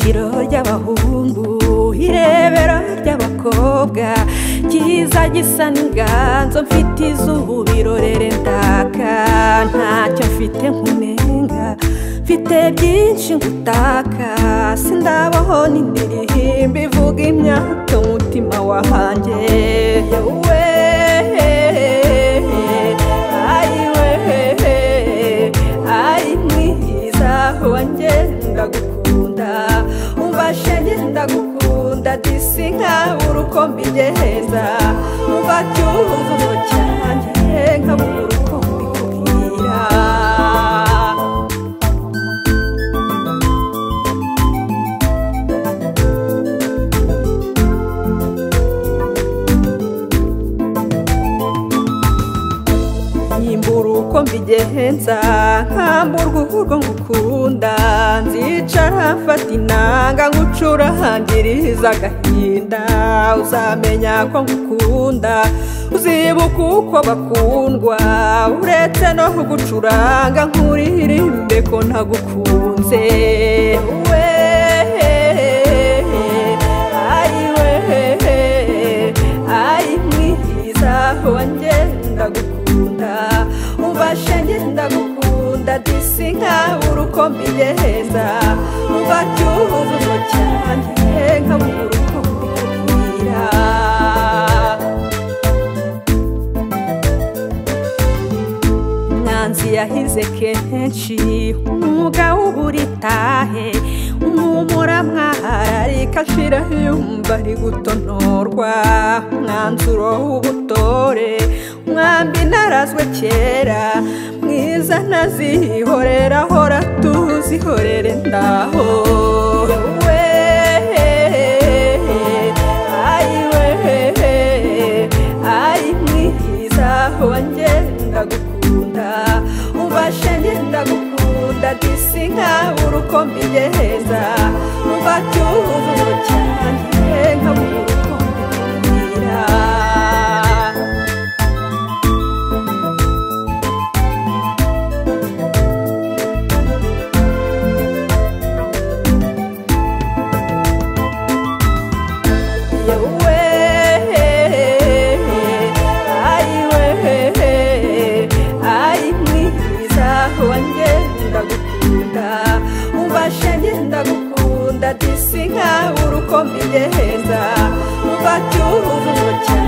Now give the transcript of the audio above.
ihuriro ry'abahungu, irebero ry'abakobwa, cyiza gisa n'inganzo, mfite izubiro rere ndaka, ntacyo mfite nkunenga, mfite byinshi ngutaka, sindabaho n'indirimbo ivuga imyaka umutima wanjye. Yewe wanjye ndagukunda, umfashe njye ndagukunda, disi nkabura uko mbigenza, umva cyuzuzo cyanjye nkabura uko mbikubwira. Nyimbura uko mbigenza, nkamburwa urwo ngukunda, nzicara mfata inanga ngucurangiriza agahinda, uzamenya ko ngukunda, uzibuka uko bakundwa, uretse no gucuranga nkuririmbe ko ntagukunze. Wanjye ndagukunda, umfashe njye ndagukunda, disi nkabura uko mbigenza, umva cyuzuzo cyanjye nkabura uko mbikubwira. Umwanzi yahize kenshi, umwuga w'uburitahe, umumura mwahararika ashira yumva ari gutonorwa, umwanzuro w'ubutore, umwambi narazwe kera, mwiza ntazihorera, hora tuzihorere ndaho. Wanjye ndagukunda, umfashe njye ndagukunda, disi nkabura uko mbigenza, umva cyuzuzo cyanjye nkabura uko mbikubwira. Wanjye ndagukunda, umfashe njye ndagukunda, disi nkabura uko mbigenza, umva cyuzuzo cyanjye.